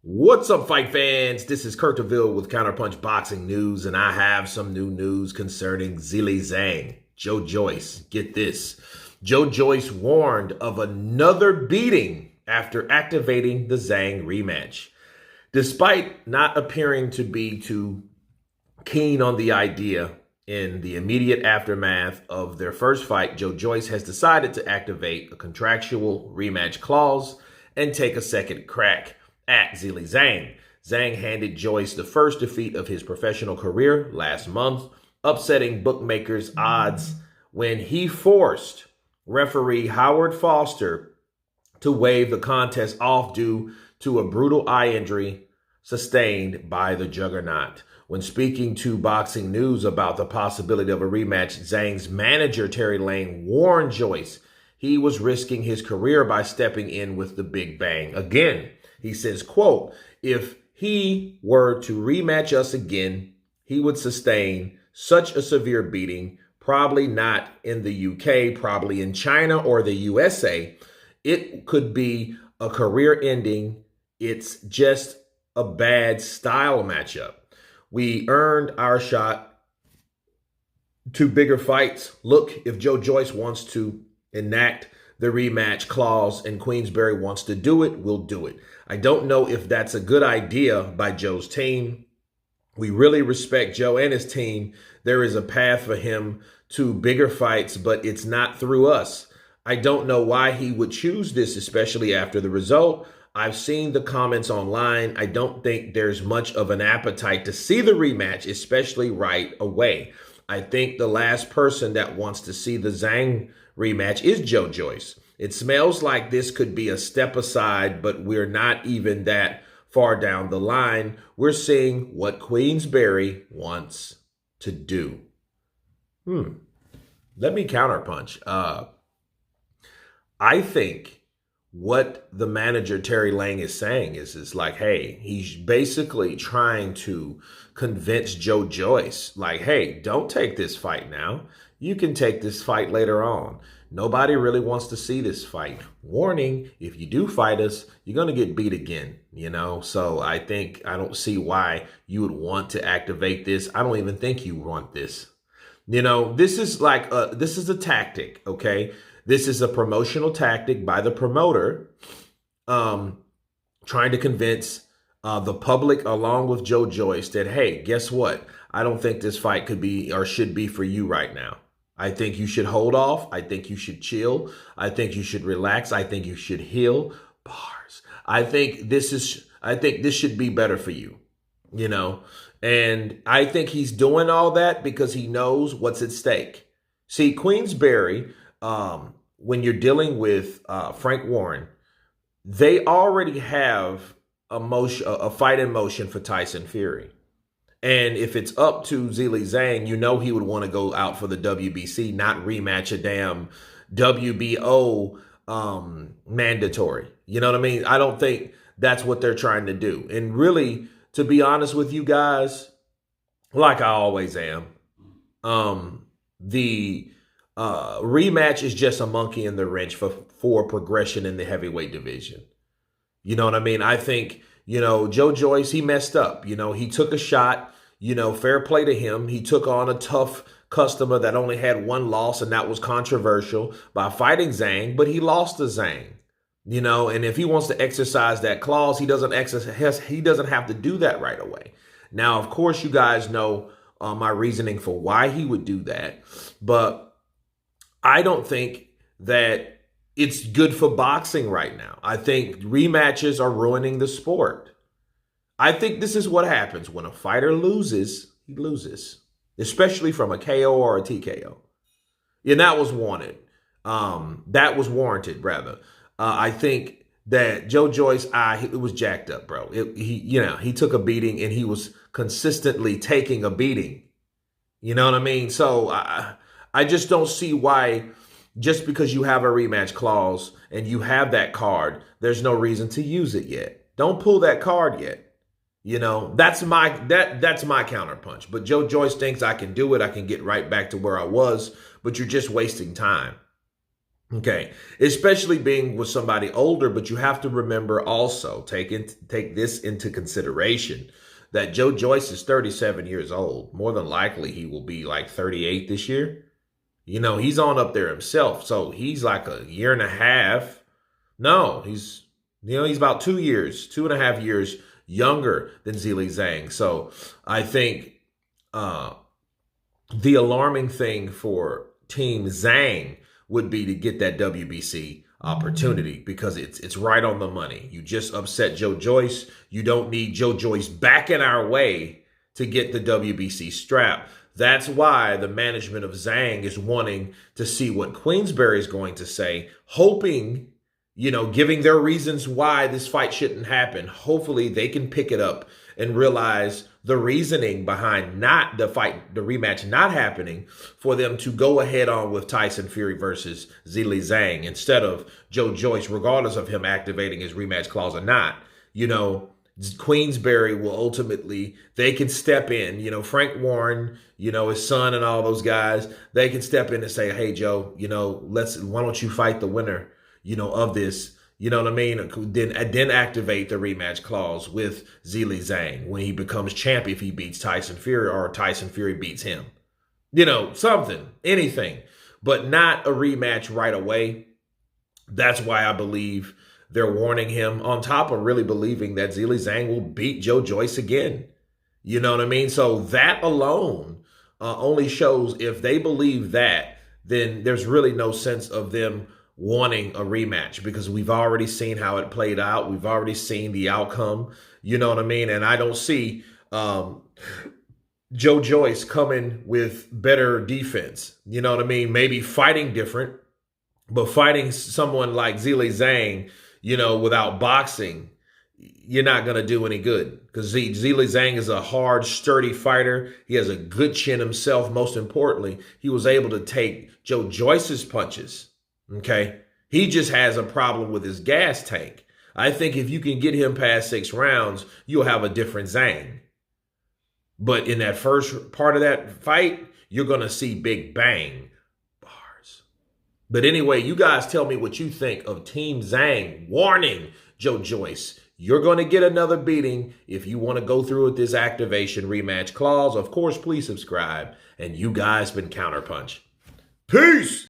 What's up, fight fans? This is Kurt DeVille with Counterpunch Boxing News, and I have some new news concerning Zhang. Joyce, get this. Joyce warned of another beating after activating the Zhang rematch. Despite not appearing to be too keen on the idea in the immediate aftermath of their first fight, Joyce has decided to activate a contractual rematch clause and take a second crack at Zhang. Zhang handed Joyce the first defeat of his professional career last month, upsetting bookmakers' odds when he forced referee Howard Foster to waive the contest off due to a brutal eye injury sustained by the Juggernaut. When speaking to Boxing News about the possibility of a rematch, Zhang's manager, Terry Lane, warned Joyce he was risking his career by stepping in with the big bang. Again, he says, quote, if he were to rematch us again, he would sustain such a severe beating, probably not in the UK, probably in China or the USA. It could be a career ending. It's just a bad style matchup. We earned our shot to bigger fights. Look, if Joyce wants to enact the rematch clause and Queensberry wants to do it, we'll do it. I don't know if that's a good idea by Joe's team. We really respect Joe and his team. There is a path for him to bigger fights, but it's not through us. I don't know why he would choose this, especially after the result. I've seen the comments online. I don't think there's much of an appetite to see the rematch, especially right away. I think the last person that wants to see the Zhang rematch is Joyce. It smells like this could be a step aside, but we're not even that far down the line. We're seeing what Queensberry wants to do. Let me counterpunch. I think what the manager, Terry Lang, is saying is like, hey, he's basically trying to convince Joyce, like, hey, don't take this fight now. You can take this fight later on. Nobody really wants to see this fight. Warning, if you do fight us, you're going to get beat again, you know? So I don't see why you would want to activate this. I don't even think you want this. You know, this is like, this is a tactic, okay? This is a promotional tactic by the promoter, trying to convince the public along with Joyce that, hey, guess what? I don't think this fight could be or should be for you right now. I think you should hold off. I think you should chill. I think you should relax. I think you should heal. Bars. I think this should be better for you, you know? And I think he's doing all that because he knows what's at stake. See, Queensberry, when you're dealing with Frank Warren, they already have a fight in motion for Tyson Fury. And if it's up to Zhang, you know he would want to go out for the WBC, not rematch a damn WBO mandatory. You know what I mean? I don't think that's what they're trying to do. And really, to be honest with you guys, like I always am, the rematch is just a monkey in the wrench for progression in the heavyweight division. You know what I mean? I think, you know, Joyce, he messed up. You know, he took a shot, you know, fair play to him. He took on a tough customer that only had one loss, and that was controversial by fighting Zhang, but he lost to Zhang, you know, and if he wants to exercise that clause, he doesn't have to do that right away. Now, of course, you guys know my reasoning for why he would do that, but I don't think that it's good for boxing right now. I think rematches are ruining the sport. I think this is what happens when a fighter loses, he loses, especially from a KO or a TKO. And that was wanted. That was warranted, rather. I think that Joyce, it was jacked up, bro. He took a beating and he was consistently taking a beating. You know what I mean? So I just don't see why, just because you have a rematch clause and you have that card, there's no reason to use it yet. Don't pull that card yet. You know, that's my counterpunch. But Joyce thinks I can do it. I can get right back to where I was, but you're just wasting time. Okay, especially being with somebody older, but you have to remember also take this into consideration that Joe Joyce is 37 years old. More than likely, he will be like 38 this year. You know, he's on up there himself, so he's like a year and a half. No, he's about 2 years, 2.5 years younger than Zili Zhang. So I think uh, the alarming thing for Team Zhang would be to get that WBC opportunity because it's right on the money. You just upset Joe Joyce. You don't need Joe Joyce back in our way to get the WBC strap. That's why the management of Zhang is wanting to see what Queensberry is going to say, hoping, giving their reasons why this fight shouldn't happen. Hopefully they can pick it up and realize the reasoning behind not the rematch not happening for them to go ahead on with Tyson Fury versus Zhilei Zhang instead of Joe Joyce, regardless of him activating his rematch clause or not. Queensberry will ultimately, they can step in, Frank Warren, his son and all those guys, they can step in and say, hey, Joe, why don't you fight the winner, of this, you know what I mean? Then activate the rematch clause with Zhilei Zhang when he becomes champ if he beats Tyson Fury or Tyson Fury beats him. Something, anything, but not a rematch right away. That's why I believe they're warning him, on top of really believing that Zhilei Zhang will beat Joe Joyce again. You know what I mean? So that alone only shows, if they believe that, then there's really no sense of them wanting a rematch, because we've already seen how it played out. We've already seen the outcome. You know what I mean? And I don't see Joe Joyce coming with better defense. You know what I mean? Maybe fighting different, but fighting someone like Zhilei Zhang, without boxing, you're not going to do any good, because Zhilei Zhang is a hard, sturdy fighter. He has a good chin himself. Most importantly, he was able to take Joe Joyce's punches. Okay. He just has a problem with his gas tank. I think if you can get him past 6 rounds, you'll have a different Zhang. But in that first part of that fight, you're going to see big bang bars. But anyway, you guys tell me what you think of Team Zhang warning Joe Joyce. You're going to get another beating if you want to go through with this activation rematch clause. Of course, please subscribe. And you guys been Counterpunch. Peace.